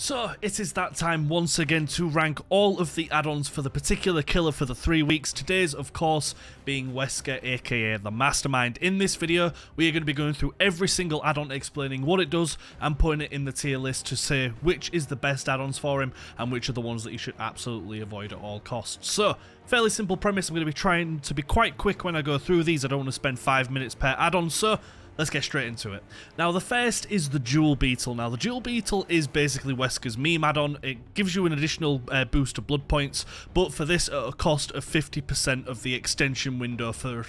So, it is that time once again to rank all of the add-ons for the particular killer for the 3 weeks. Today's, of course, being Wesker, aka the Mastermind. In this video, we are going to be going through every single add-on, explaining what it does, and putting it in the tier list to say which is the best add-ons for him, and which are the ones that you should absolutely avoid at all costs. So, fairly simple premise. I'm going to be trying to be quite quick when I go through these. I don't want to spend 5 minutes per add-on, so let's get straight into it. Now, the first is the Jewel Beetle. Now, the Jewel Beetle is basically Wesker's meme add-on. It gives you an additional boost to blood points, but for this at a cost of 50% of the extension window for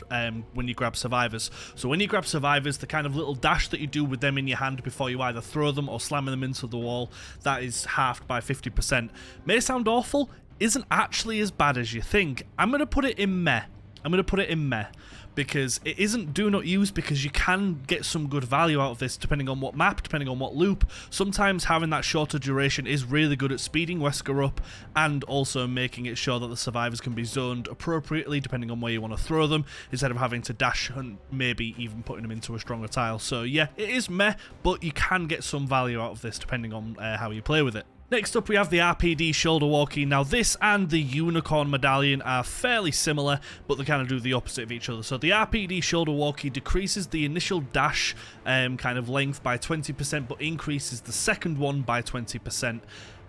when you grab survivors. So when you grab survivors, the kind of little dash that you do with them in your hand before you either throw them or slam them into the wall, that is halved by 50%. May sound awful, isn't actually as bad as you think. I'm going to put it in meh. Because it isn't do not use, because you can get some good value out of this depending on what map, depending on what loop. Sometimes having that shorter duration is really good at speeding Wesker up and also making it sure that the survivors can be zoned appropriately depending on where you want to throw them, instead of having to dash and maybe even putting them into a stronger tile. So yeah, it is meh, but you can get some value out of this depending on how you play with it. Next up, we have the RPD Shoulder Walkie. Now, this and the Unicorn Medallion are fairly similar, but they kind of do the opposite of each other. So the RPD Shoulder Walkie decreases the initial dash kind of length by 20%, but increases the second one by 20%.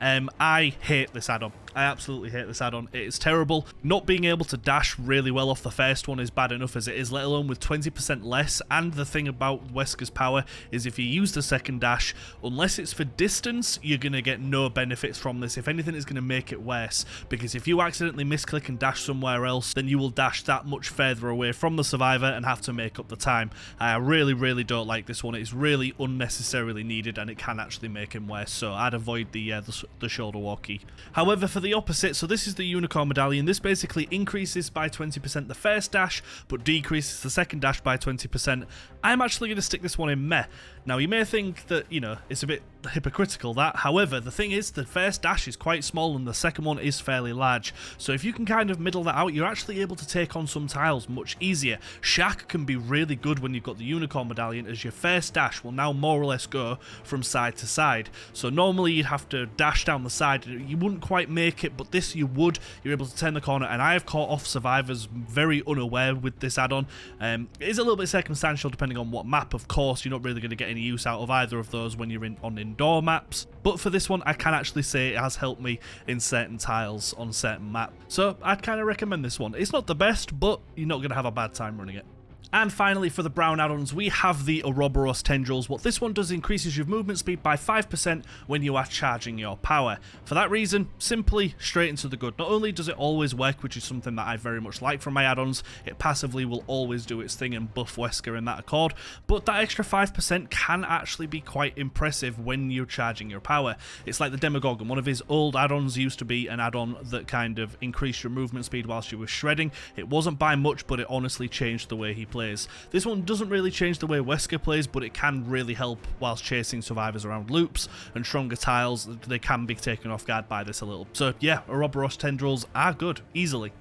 I hate this add-on. I absolutely hate this add-on. It is terrible. Not being able to dash really well off the first one is bad enough as it is, let alone with 20% less. And the thing about Wesker's power is if you use the second dash, unless it's for distance, you're going to get no benefits from this. If anything, it's going to make it worse, because if you accidentally misclick and dash somewhere else, then you will dash that much further away from the survivor and have to make up the time. I really don't like this one. It's really unnecessarily needed, and it can actually make him worse, so I'd avoid the shoulder walkie. However, for the opposite, so this is the Unicorn Medallion. This basically increases by 20% the first dash, but decreases the second dash by 20%. I'm actually going to stick this one in meh. Now, you may think that, you know, it's a bit hypocritical, that. However, the thing is, the first dash is quite small and the second one is fairly large. So if you can kind of middle that out, you're actually able to take on some tiles much easier. Shack can be really good when you've got the Unicorn Medallion, as your first dash will now more or less go from side to side. So normally you'd have to dash down the side. You wouldn't quite make it, but this you would. You're able to turn the corner, and I have caught off survivors very unaware with this add-on. It is a little bit circumstantial depending on what map, of course. You're not really going to get any use out of either of those when you're on indoor maps, but for this one I can actually say it has helped me in certain tiles on certain maps, so I'd kind of recommend this one. It's not the best, but you're not going to have a bad time running it. And finally, for the brown add-ons, we have the Ouroboros Tendrils. What this one does increases your movement speed by 5% when you are charging your power. For that reason, simply straight into the good. Not only does it always work, which is something that I very much like from my add-ons, it passively will always do its thing and buff Wesker in that accord, but that extra 5% can actually be quite impressive when you're charging your power. It's like the Demogorgon. One of his old add-ons used to be an add-on that kind of increased your movement speed whilst you were shredding. It wasn't by much, but it honestly changed the way he plays. This one doesn't really change the way Wesker plays, but it can really help whilst chasing survivors around loops and stronger tiles. They can be taken off guard by this a little. So yeah, Ouroboros Tendrils are good, easily.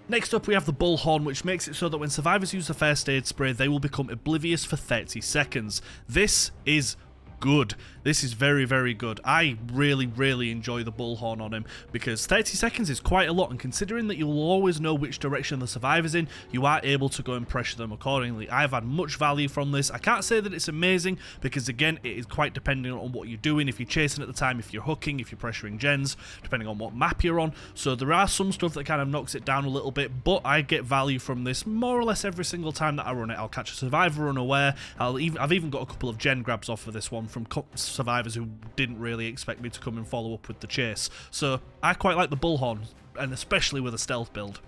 Next up, we have the Bullhorn, which makes it so that when survivors use the first aid spray, they will become oblivious for 30 seconds. This is good. This is very good. I really enjoy the Bullhorn on him, because 30 seconds is quite a lot, and considering that you will always know which direction the survivor's in, you are able to go and pressure them accordingly. I've had much value from this. I can't say that it's amazing, because again, it is quite dependent on what you're doing, if you're chasing at the time, if you're hooking, if you're pressuring gens, depending on what map you're on. So there are some stuff that kind of knocks it down a little bit, but I get value from this more or less every single time that I run it. I'll catch a survivor unaware. I've even got a couple of gen grabs off of this one from survivors who didn't really expect me to come and follow up with the chase. So I quite like the Bullhorn, and especially with a stealth build.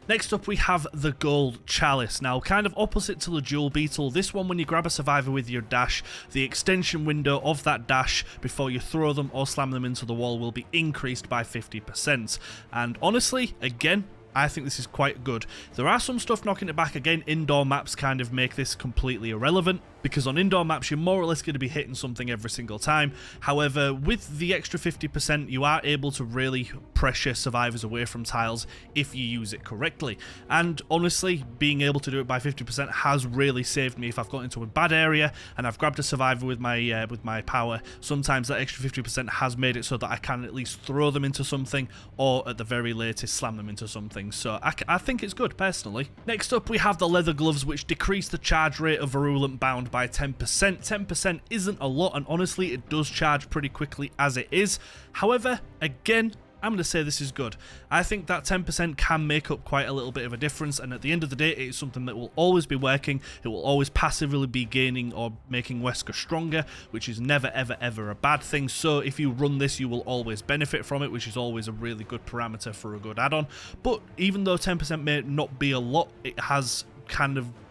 Next up, we have the Gold Chalice. Now, kind of opposite to the Jewel Beetle, this one, when you grab a survivor with your dash, the extension window of that dash before you throw them or slam them into the wall will be increased by 50%. And honestly, again, I think this is quite good. There are some stuff knocking it back. Again, indoor maps kind of make this completely irrelevant. because on indoor maps you're more or less going to be hitting something every single time. However, with the extra 50%, you are able to really pressure survivors away from tiles if you use it correctly. And honestly, being able to do it by 50% has really saved me if I've got into a bad area and I've grabbed a survivor with my power. Sometimes that extra 50% has made it so that I can at least throw them into something, or at the very latest slam them into something. So I think it's good personally. Next up we have the leather gloves, which decrease the charge rate of Virulent Bound by 10%. 10% isn't a lot, and honestly it does charge pretty quickly as it is. However, again, I'm going to say this is good. I think that 10% can make up quite a little bit of a difference, and at the end of the day, it's something that will always be working. It will always passively be gaining or making Wesker stronger, which is never, ever, ever a bad thing. So if you run this, you will always benefit from it, which is always a really good parameter for a good add-on. But even though 10% may not be a lot, it has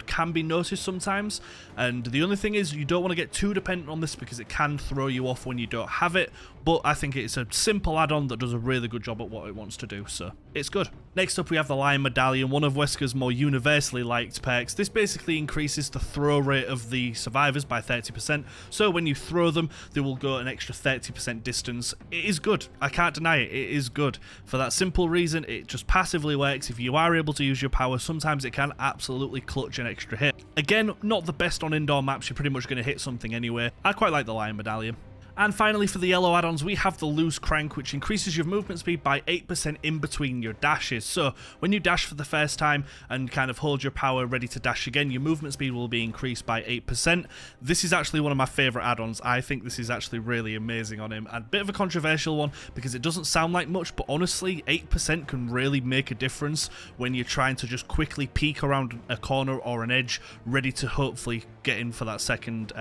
can be noticed sometimes, and the only thing is you don't want to get too dependent on this because it can throw you off when you don't have it. But I think it's a simple add-on that does a really good job at what it wants to do, so it's good. Next up we have the Lion Medallion, one of Wesker's more universally liked perks. This basically increases the throw rate of the survivors by 30%, so when you throw them they will go an extra 30% distance. It is good, I can't deny it, it is good. For that simple reason, it just passively works. If you are able to use your power, sometimes it can absolutely clutch an extra hit. Again, not the best on indoor maps, you're pretty much going to hit something anyway. I quite like the Lion Medallion. And finally, for the yellow add-ons, we have the Loose Crank, which increases your movement speed by 8% in between your dashes. So when you dash for the first time and kind of hold your power ready to dash again, your movement speed will be increased by 8%. This is actually one of my favourite add-ons. I think this is actually really amazing on him. And a bit of a controversial one because it doesn't sound like much, but honestly, 8% can really make a difference when you're trying to just quickly peek around a corner or an edge, ready to hopefully get in for that second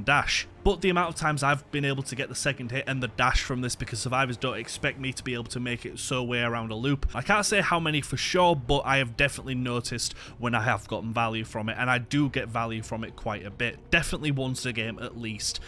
dash. But the amount of times I've been able to get the second hit and the dash from this, because survivors don't expect me to be able to make it so way around a loop. I can't say how many for sure, but I have definitely noticed when I have gotten value from it, and I do get value from it quite a bit. Definitely once a game at least.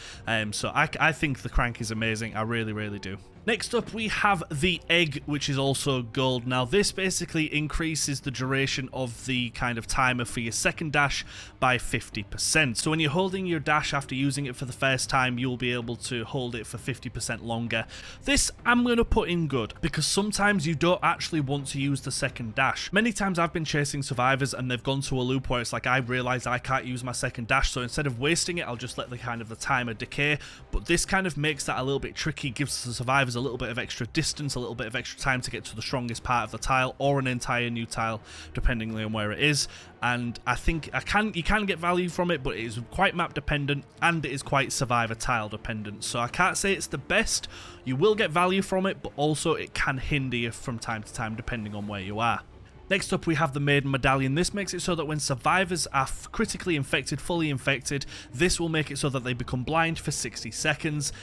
So I think the crank is amazing. I really, really do. Next up we have the egg, which is also gold. Now this basically increases the duration of the kind of timer for your second dash by 50%. So when you're holding your dash after using it for the first time, you'll be able to hold it for 50% longer. This I'm going to put in good, because sometimes you don't actually want to use the second dash. Many times I've been chasing survivors and they've gone to a loop where it's like, I realise I can't use my second dash, so instead of wasting it, I'll just let the timer decay. But this kind of makes that a little bit tricky, gives the survivors a little bit of extra distance, a little bit of extra time to get to the strongest part of the tile, or an entire new tile depending on where it is. And I think you can get value from it, but it is quite map dependent and it is quite survivor tile dependent, so I can't say it's the best. You will get value from it, but also it can hinder you from time to time depending on where you are. Next up we have the Maiden Medallion. This makes it so that when survivors are critically infected, fully infected, this will make it so that they become blind for 60 seconds.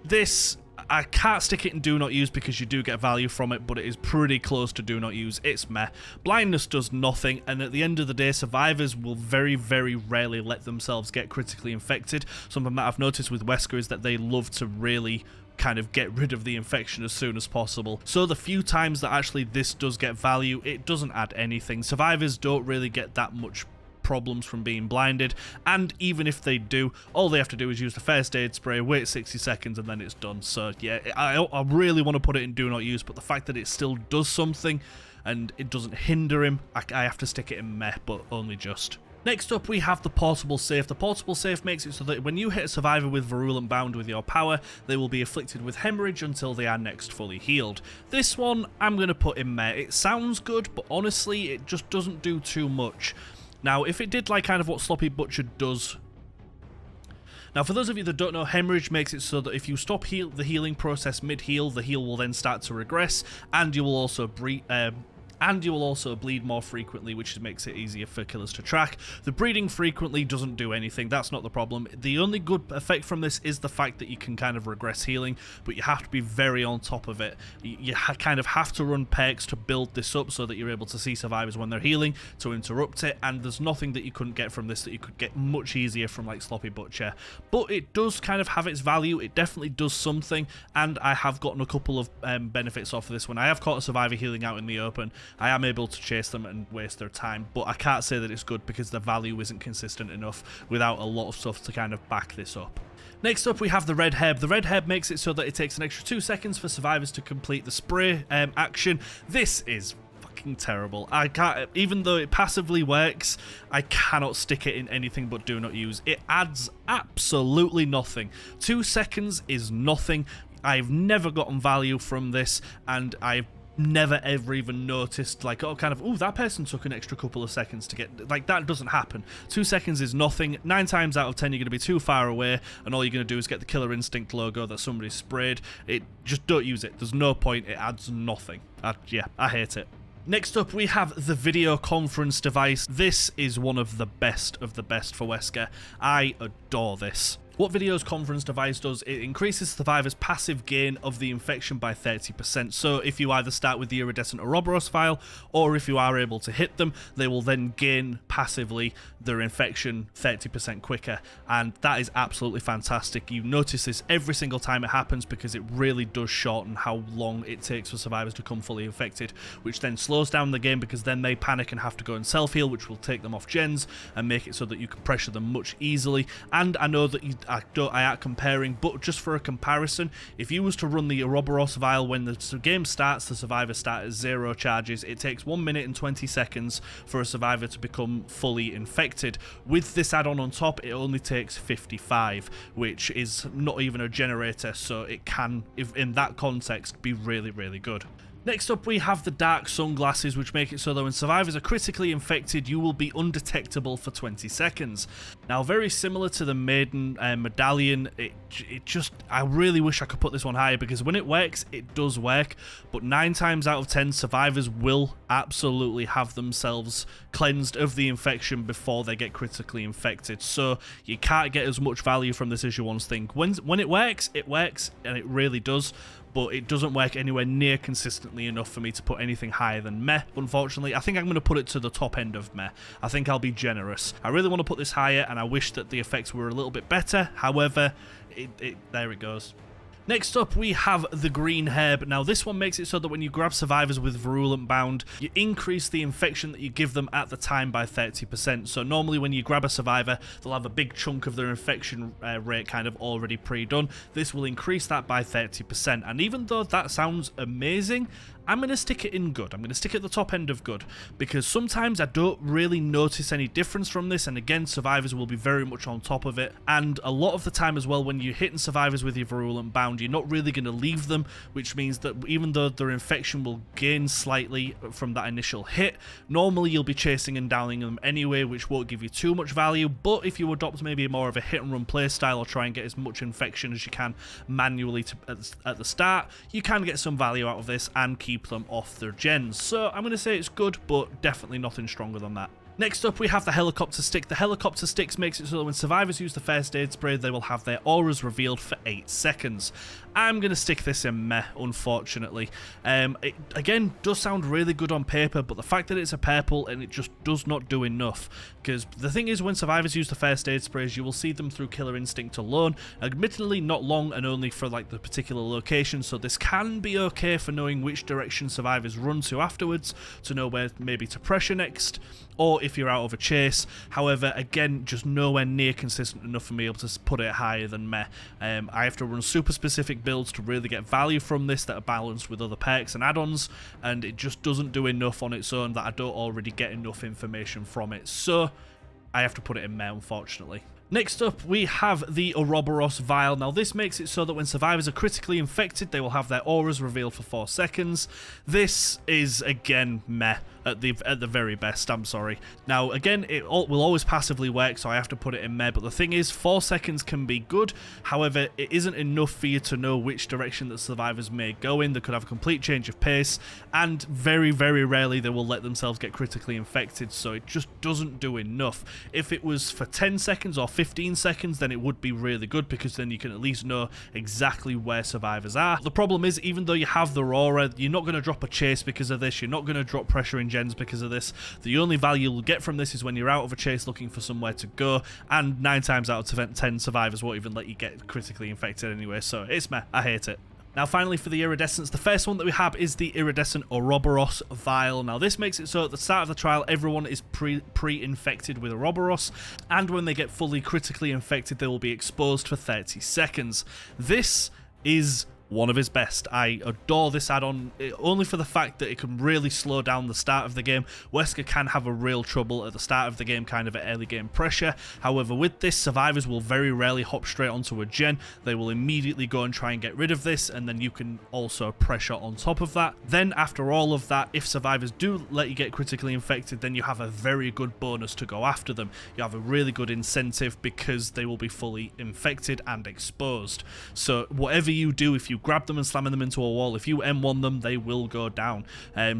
This, I can't stick it in do not use because you do get value from it, but it is pretty close to do not use. It's meh. Blindness does nothing, and at the end of the day, survivors will very, very rarely let themselves get critically infected. Something that I've noticed with Weskers is that they love to really kind of get rid of the infection as soon as possible. So the few times that actually this does get value, it doesn't add anything. Survivors don't really get that much problems from being blinded, and even if they do, all they have to do is use the first aid spray, wait 60 seconds, and then it's done. So yeah, I really want to put it in do not use, but the fact that it still does something and it doesn't hinder him, I have to stick it in meh, but only just. Next up we have the Portable Safe. The Portable Safe makes it so that when you hit a survivor with Virulent Bound with your power, they will be afflicted with hemorrhage until they are next fully healed. This one I'm going to put in meh. It sounds good, but honestly it just doesn't do too much. Now, if it did like kind of what Sloppy Butcher does. Now, for those of you that don't know, hemorrhage makes it so that if you stop the healing process mid-heal, the heal will then start to regress, and you will also bleed more frequently, which makes it easier for killers to track. The bleeding frequently doesn't do anything, that's not the problem. The only good effect from this is the fact that you can kind of regress healing, but you have to be very on top of it. You kind of have to run perks to build this up so that you're able to see survivors when they're healing, to interrupt it, and there's nothing that you couldn't get from this that you could get much easier from like Sloppy Butcher. But it does kind of have its value, it definitely does something, and I have gotten a couple of benefits off of this. When I have caught a survivor healing out in the open, I am able to chase them and waste their time, but I can't say that it's good because the value isn't consistent enough without a lot of stuff to kind of back this up. Next up, we have the red herb. The red herb makes it so that it takes an extra 2 seconds for survivors to complete the spray action. This is fucking terrible. I can't, even though it passively works, I cannot stick it in anything but do not use. It adds absolutely nothing. 2 seconds is nothing. I've never gotten value from this, and I've never ever even noticed, like, oh, kind of, oh, that person took an extra couple of seconds to get, like, that doesn't happen. 2 seconds is nothing. 9 times out of 10 you're going to be too far away, and all you're going to do is get the Killer Instinct logo that somebody sprayed. It, just don't use it. There's no point. It adds nothing. Yeah, I hate it. Next up, we have the video conference device. This is one of the best for Wesker. I adore this. What video's conference device does, it increases survivors' passive gain of the infection by 30%. So if you either start with the Iridescent Ouroboros file, or if you are able to hit them, they will then gain passively their infection 30% quicker. And that is absolutely fantastic. You notice this every single time it happens because it really does shorten how long it takes for survivors to become fully infected, which then slows down the game because then they panic and have to go and self-heal, which will take them off gens and make it so that you can pressure them much easily. And I know that I am comparing, but just for a comparison, if you was to run the Ouroboros vial when the game starts, the survivors start at 0 charges. It takes 1 minute and 20 seconds for a survivor to become fully infected. With this add-on on top, it only takes 55, which is not even a generator, so it can, if in that context, be really, really good. Next up, we have the dark sunglasses, which make it so that when survivors are critically infected, you will be undetectable for 20 seconds. Now, very similar to the Maiden medallion, I really wish I could put this one higher because when it works, it does work, but 9 times out of 10, survivors will absolutely have themselves cleansed of the infection before they get critically infected, so you can't get as much value from this as you once think. When it works, and it really does, but it doesn't work anywhere near consistently enough for me to put anything higher than meh, unfortunately. I think I'm going to put it to the top end of meh. I think I'll be generous. I really want to put this higher, and I wish that the effects were a little bit better. However, there it goes. Next up, we have the green herb. Now, this one makes it so that when you grab survivors with virulent bound, you increase the infection that you give them at the time by 30%. So normally when you grab a survivor, they'll have a big chunk of their infection rate kind of already pre-done. This will increase that by 30%. And even though that sounds amazing, I'm going to stick it in good. I'm going to stick it at the top end of good, because sometimes I don't really notice any difference from this, and again, survivors will be very much on top of it. And a lot of the time as well, when you're hitting survivors with your virulent bound, you're not really going to leave them, which means that even though their infection will gain slightly from that initial hit, normally you'll be chasing and downing them anyway, which won't give you too much value. But if you adopt maybe more of a hit and run play style, or try and get as much infection as you can manually at the start, you can get some value out of this and keep them off their gens. So I'm going to say it's good, but definitely nothing stronger than that. Next up, we have the helicopter stick. The helicopter sticks makes it so that when survivors use the first aid spray, they will have their auras revealed for 8 seconds. I'm going to stick this in meh, unfortunately. It, again, does sound really good on paper, but the fact that it's a purple and it just does not do enough. Because the thing is, when survivors use the first aid sprays, you will see them through Killer Instinct alone. Admittedly, not long and only for like the particular location, so this can be okay for knowing which direction survivors run to afterwards, to know where maybe to pressure next, or if you're out of a chase. However, again, just nowhere near consistent enough for me able to put it higher than meh. I have to run super specific builds to really get value from this that are balanced with other perks and add-ons, and it just doesn't do enough on its own that I don't already get enough information from it. So I have to put it in meh, unfortunately. Next up, we have the Ouroboros vial. Now, this makes it so that when survivors are critically infected, they will have their auras revealed for 4 seconds. This is, again, meh at the very best, I'm sorry. Now, again, it will always passively work, so I have to put it in meh, but the thing is, 4 seconds can be good. However, it isn't enough for you to know which direction the survivors may go in. They could have a complete change of pace, and very, very rarely they will let themselves get critically infected, so it just doesn't do enough. If it was for 10 seconds or 15 seconds, then it would be really good, because then you can at least know exactly where survivors are. The problem is, even though you have the aura, you're not going to drop a chase because of this, you're not going to drop pressure in gens because of this. The only value you'll get from this is when you're out of a chase looking for somewhere to go, and 9 times out of 10 survivors won't even let you get critically infected anyway, so it's meh, I hate it. Now finally for the iridescents, the first one that we have is the iridescent Ouroboros vial. Now this makes it so at the start of the trial everyone is pre-infected with Ouroboros, and when they get fully critically infected they will be exposed for 30 seconds. This is one of his best. I adore this add-on, only for the fact that it can really slow down the start of the game. Wesker can have a real trouble at the start of the game, kind of at early game pressure. However, with this, survivors will very rarely hop straight onto a gen. They will immediately go and try and get rid of this, and then you can also pressure on top of that. Then after all of that, if survivors do let you get critically infected, then you have a very good bonus to go after them. You have a really good incentive because they will be fully infected and exposed. So whatever you do, if you grab them and slam them into a wall, if you M1 them, they will go down.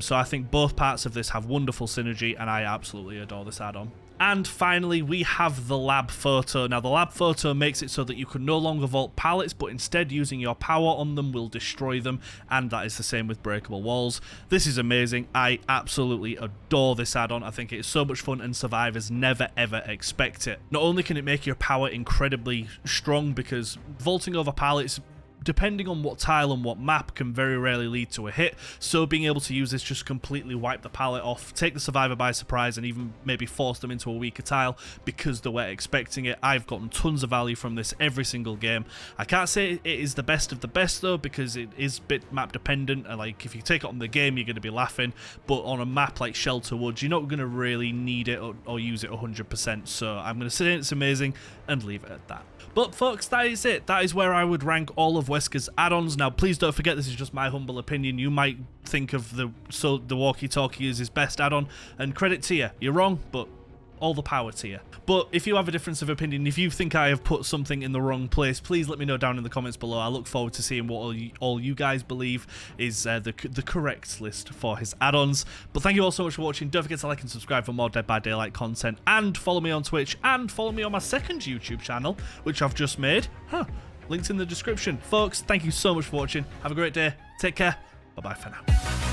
So I think both parts of this have wonderful synergy, and I absolutely adore this add-on. And finally, we have the lab photo. Now, the lab photo makes it so that you can no longer vault pallets, but instead using your power on them will destroy them, and that is the same with breakable walls. This is amazing. I absolutely adore this add-on. I think it's so much fun, and survivors never ever expect it. Not only can it make your power incredibly strong, because vaulting over pallets, depending on what tile and what map, can very rarely lead to a hit, so being able to use this just completely wipe the pallet off, take the survivor by surprise, and even maybe force them into a weaker tile because they weren't expecting it. I've gotten tons of value from this every single game. I can't say it is the best of the best though, because it is bit map dependent, and like if you take it on the game you're going to be laughing, but on a map like Shelter Woods you're not going to really need it or use it 100%, so I'm going to say it's amazing and leave it at that. But folks, that is it. That is where I would rank all of Weskers add-ons. Now please don't forget, this is just my humble opinion. You might think of the walkie-talkie as his best add-on, and credit to you. You're wrong, but all the power to you. But if you have a difference of opinion, if you think I have put something in the wrong place, please let me know down in the comments below. I look forward to seeing what all you guys believe is the correct list for his add-ons. But thank you all so much for watching. Don't forget to like and subscribe for more Dead by Daylight content, and follow me on Twitch, and follow me on my second YouTube channel, which I've just made. Linked in the description. Folks, thank you so much for watching. Have a great day. Take care. Bye-bye for now.